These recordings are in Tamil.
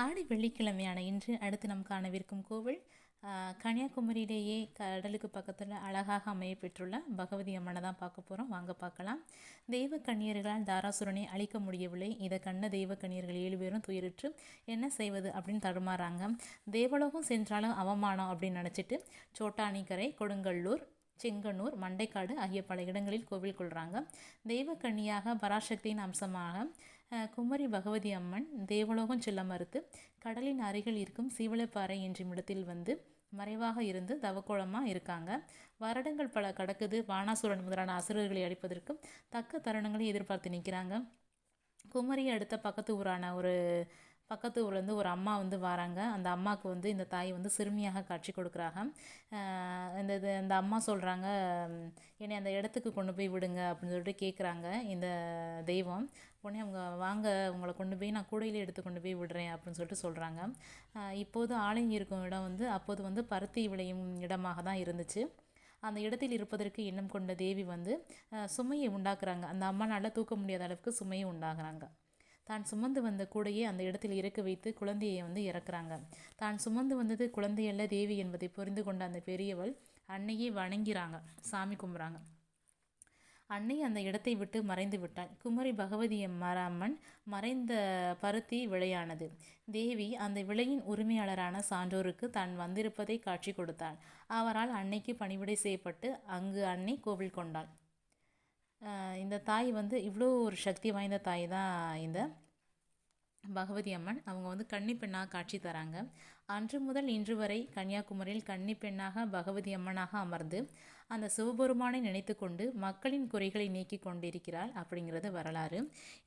ஆடி வெள்ளிக்கிழமையான இன்று அடுத்து நாம் காணவிருக்கும் கோவில் கன்னியாகுமரியிலேயே கடலுக்கு பக்கத்தில் அழகாக அமைய பெற்றுள்ள பகவதி அம்மனை தான் பார்க்க போகிறோம். வாங்க பார்க்கலாம். தெய்வ கன்னியர்களால் தாராசுரனை அழிக்க முடியவில்லை. இதை கண்ட தெய்வ கன்னியர்கள் 7 பேரும் துயரிற்று என்ன செய்வது அப்படின்னு தடுமாறாங்க. தேவலோகம் சென்றாலும் அவமானம் அப்படின்னு நினச்சிட்டு சோட்டானிக்கரை, கொடுங்கல்லூர், செங்கனூர், மண்டைக்காடு ஆகிய பல இடங்களில் கோவில் கொள்கிறாங்க. தெய்வ கன்னியாக பராசக்தியின் அம்சமாக குமரி பகவதி அம்மன் தேவலோகம் செல்ல மறுத்து கடலின் அருகில் இருக்கும் சீவலப்பாறை என்ற இடத்தில் வந்து மறைவாக இருந்து தவக்கோலமாக இருக்காங்க. வருடங்கள் பல கடக்குது. வானாசுரன் முதலான அசுரர்களை அழிப்பதற்கும் தக்க தருணங்களை எதிர்பார்த்து நிற்கிறாங்க. குமரி அடுத்த பக்கத்து ஊர்லேருந்து ஒரு அம்மா வந்து வராங்க. அந்த அம்மாவுக்கு வந்து இந்த தாய் வந்து சிறுமியாக காட்சி கொடுக்குறாங்க. இந்த அம்மா சொல்கிறாங்க, என்னை அந்த இடத்துக்கு கொண்டு போய் விடுங்க அப்படின்னு சொல்லிட்டு கேட்குறாங்க இந்த தெய்வம். உடனே அவங்க, வாங்க உங்களை கொண்டு போய் நான் கூடையிலே எடுத்து கொண்டு போய் விடுறேன் அப்படின்னு சொல்லிட்டு சொல்கிறாங்க. இப்போது ஆலயம் இருக்கும் இடம் வந்து அப்போது வந்து பருத்தி விளையும் இடமாக தான் இருந்துச்சு. அந்த இடத்தில் இருப்பதற்கு எண்ணம் கொண்ட தேவி வந்து சுமையை உண்டாக்குறாங்க. அந்த அம்மானால் தூக்க முடியாத அளவுக்கு சுமையை உண்டாக்குறாங்க. தான் சுமந்து வந்த கூடையே அந்த இடத்தில் இறக்க வைத்து குழந்தையை வந்து இறக்குறாங்க. தான் சுமந்து வந்தது குழந்தையல்ல தேவி என்பதை புரிந்து கொண்ட அந்த பெரியவள் அன்னையை வணங்கிறாங்க, சாமி கும்பிட்றாங்க. அன்னை அந்த இடத்தை விட்டு மறைந்து விட்டாள். குமரி பகவதி அம்மன் மறைந்த பருத்தி விளையானது. தேவி அந்த விளையின் உரிமையாளரான சான்றோருக்கு தான் வந்திருப்பதை காட்சி கொடுத்தாள். அவரால் அன்னைக்கு பணிவிடை செய்யப்பட்டு அங்கு அன்னை கோவில் கொண்டாள். இந்த தாய் வந்து இவ்வளோ ஒரு சக்தி வாய்ந்த தாய் தான் இந்த பகவதி அம்மன். அவங்க வந்து கன்னி பெண்ணாக காட்சி தராங்க. அன்று முதல் இன்று வரை கன்னியாகுமரியில் கன்னி பெண்ணாக பகவதி அம்மனாக அமர்ந்து அந்த சிவபெருமானை நினைத்து கொண்டு மக்களின் குறைகளை நீக்கி கொண்டிருக்கிறாள் அப்படிங்கிறது வரலாறு.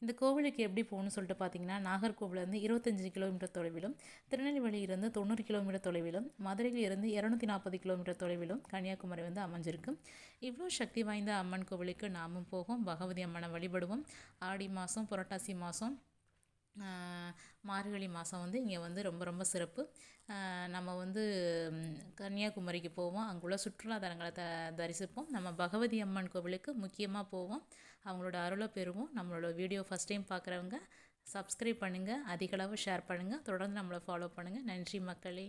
இந்த கோவிலுக்கு எப்படி போகணும்னு சொல்லிட்டு பார்த்தீங்கன்னா, நாகர்கோவிலேருந்து 25 கிலோமீட்டர் தொலைவிலும், திருநெல்வேலியிலிருந்து 90 கிலோமீட்டர் தொலைவிலும், மதுரையிலிருந்து 240 கிலோமீட்டர் தொலைவிலும் கன்னியாகுமரி வந்து அமைஞ்சிருக்கு. இவ்வளோ சக்தி வாய்ந்த அம்மன் கோவிலுக்கு நாமும் போவோம், பகவதி அம்மனை வழிபடுவோம். ஆடி மாதம், புரட்டாசி மாதம், மார்கழி மாதம் வந்து இங்கே வந்து ரொம்ப ரொம்ப சிறப்பு. நம்ம வந்து கன்னியாகுமரிக்கு போவோம், அங்குள்ள சுற்றுலாத்தலங்களை தரிசிப்போம். நம்ம பகவதி அம்மன் கோவிலுக்கு முக்கியமாக போவோம், அவங்களோட அருளை பெறுவோம். நம்மளோட வீடியோ ஃபஸ்ட் டைம் பார்க்குறவங்க சப்ஸ்கிரைப் பண்ணுங்கள், அதிகளவு ஷேர் பண்ணுங்கள், தொடர்ந்து நம்மளை ஃபாலோ பண்ணுங்கள். நன்றி மக்களே.